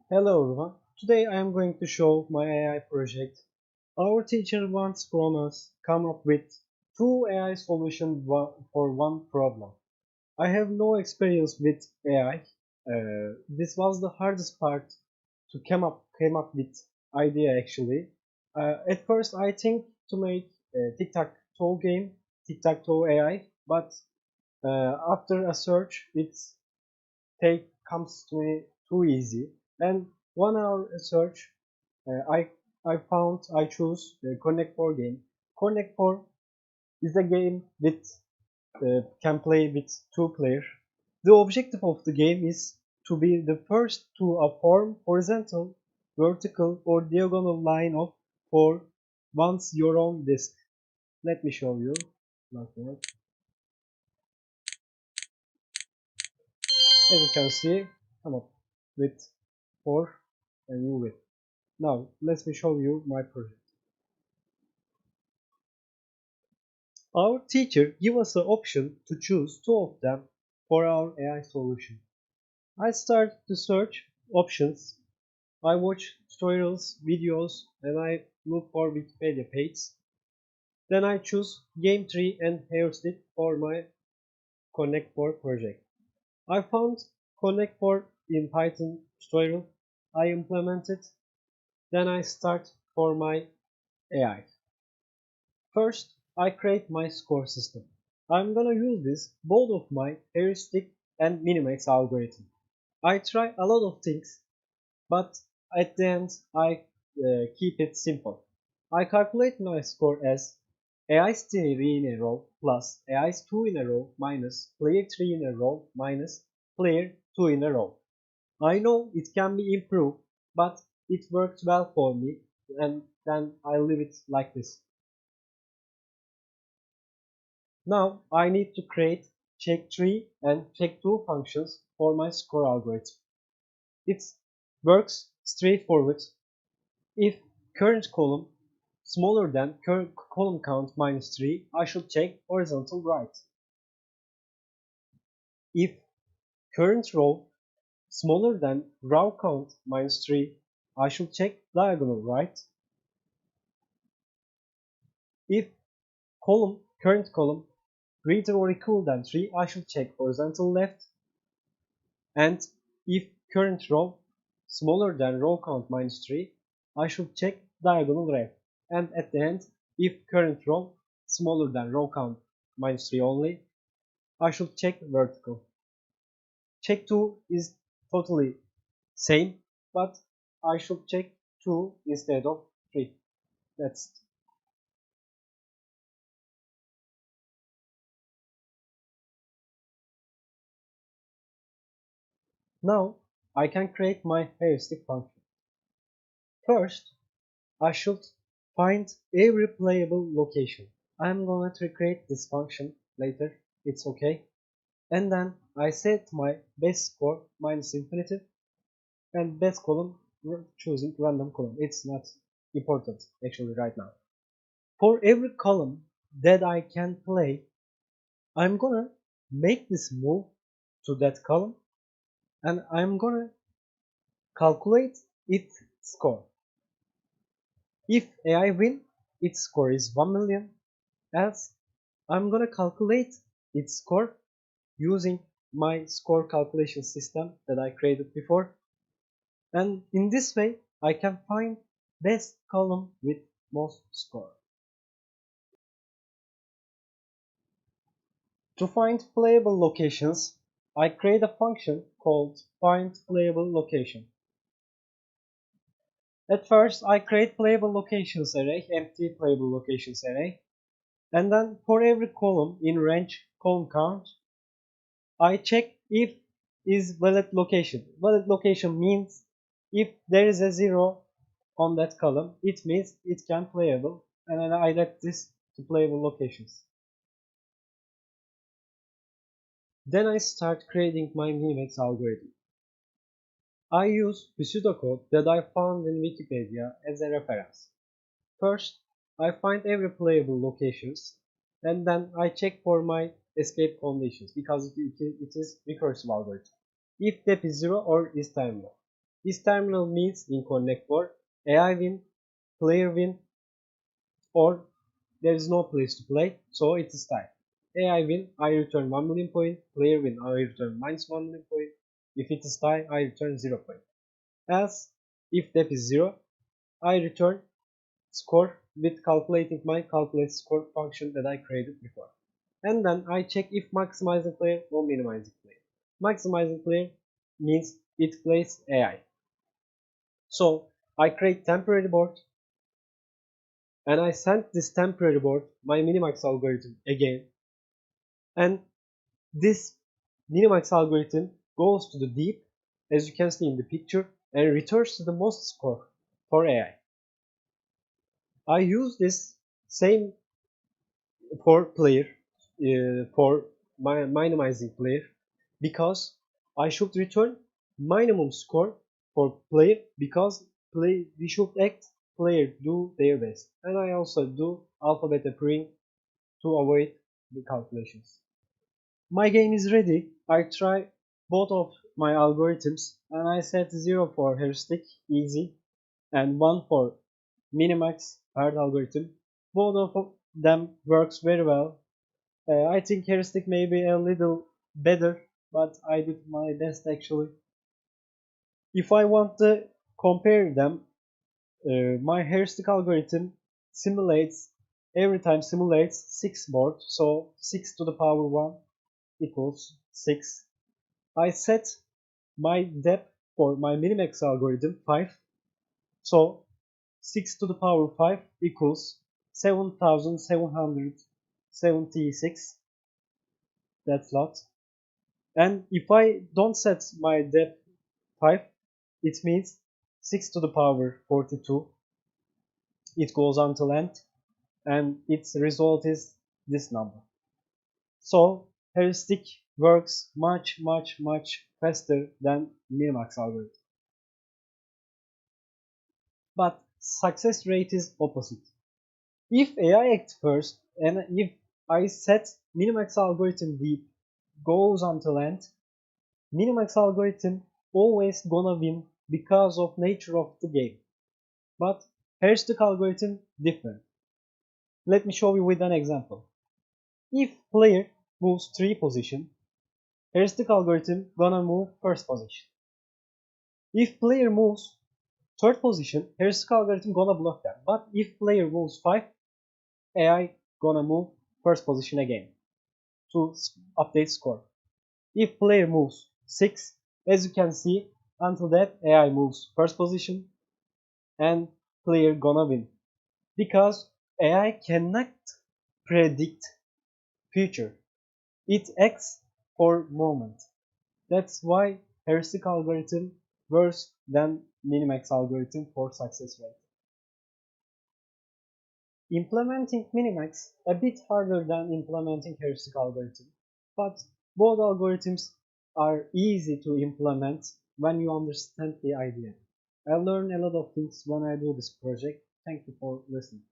Hello everyone. Today I am going to show my AI project. Our teacher wants from us come up with two AI solutions for one problem. I have no experience with AI. This was the hardest part to came up with idea actually. At first I think to make a tic-tac-toe game, tic-tac-toe AI, but after a search it take comes to me too easy. And 1 hour search, I choose the Connect 4 game. Connect 4 is a game with can play with two players. The objective of the game is to be the first to form horizontal, vertical, or diagonal line of four once your own disk. Let me show you. Like that. As you can see, come up with four and you win. Now, let me show you my project. Our teacher gave us the option to choose two of them for our AI solution. I start to search options. I watch tutorials, videos, and I look for Wikipedia pages. Then I choose Game Tree and Heuristic for my Connect 4 project. I found Connect 4 in Python tutorial. I implemented. Then I start for my AI. First, I create my score system. I'm gonna use this both of my heuristic and minimax algorithm. I try a lot of things, but at the end I keep it simple. I calculate my score as AI3 in a row plus AI2 in a row minus player 3 in a row minus player 2 in a row. I know it can be improved, but it works well for me, and then I leave it like this. Now I need to create check3 and check2 functions for my score algorithm. It works straightforward. If current column smaller than current column count minus 3, I should check horizontal right. If current row smaller than row count minus 3, I should check diagonal right. If current column greater or equal than 3, I should check horizontal left. And if current row smaller than row count minus 3, I should check diagonal left. And at the end, if current row smaller than row count minus 3 only, I should check vertical. Check 2 is totally same, but I should check 2 instead of 3. That's it. Now I can create my heuristic function. First, I should find every playable location. I'm gonna recreate this function later, it's okay. And then I set my base score minus infinity and base column choosing random column. It's not important actually right now. For every column that I can play, I'm gonna make this move to that column and I'm gonna calculate its score. If AI win, its score is 1 million, else I'm gonna calculate its score using my score calculation system that I created before, and in this way I can find best column with most score. To find playable locations, I create a function called find playable location. At first I create playable locations array, empty playable locations array, and then for every column in range column count I check if is valid location. Valid location means if there is a 0 on that column, it means it can playable, and then I let this to playable locations. Then I start creating my minimax algorithm. I use the pseudocode that I found in Wikipedia as a reference. First, I find every playable locations, and then I check for my escape conditions because it is recursive algorithm. If dep is 0 or is time low. This terminal means in Connect 4, AI win, player win, or there is no place to play, so it is tie. AI win, I return 1 million point, player win, I return minus 1 million point. If it is tie, I return 0 point. Else, if dep is 0, I return score with calculating my calculate score function that I created before. And then I check if maximizing player or minimizing player. Maximizing player means it plays AI. So I create temporary board and I send this temporary board my minimax algorithm again, and this minimax algorithm goes to the deep, as you can see in the picture, and returns to the most score for AI. I use this same for player, for my minimizing player, because I should return minimum score for player, because we should act player do their best, and I also do alpha beta pairing to avoid the calculations. My game is ready. I try both of my algorithms and I set 0 for heuristic, easy, and 1 for minimax, hard algorithm. Both of them works very well. I think heuristic may be a little better, but I did my best actually. If I want to compare them, my heuristic algorithm simulates every time simulates 6 board, so 6 to the power 1 equals 6. I set my depth for my minimax algorithm 5, so 6 to the power 5 equals 7776. That's a lot. And if I don't set my depth 5, it means 6 to the power 42. It goes until end, and its result is this number. So heuristic works much faster than minimax algorithm. But success rate is opposite. If AI acts first and if I set minimax algorithm deep goes until end, minimax algorithm always gonna win because of nature of the game. But heuristic algorithm different. Let me show you with an example. If player moves 3 position, heuristic algorithm gonna move first position. If player moves third position, heuristic algorithm gonna block that. But if player moves 5, AI gonna move first position again to update score. If player moves 6, as you can see, until that AI moves first position and player gonna win. Because AI cannot predict future. It acts for moment. That's why heuristic algorithm worse than minimax algorithm for success rate. Implementing minimax a bit harder than implementing heuristic algorithm, but both algorithms are easy to implement when you understand the idea. I learn a lot of things when I do this project. Thank you for listening.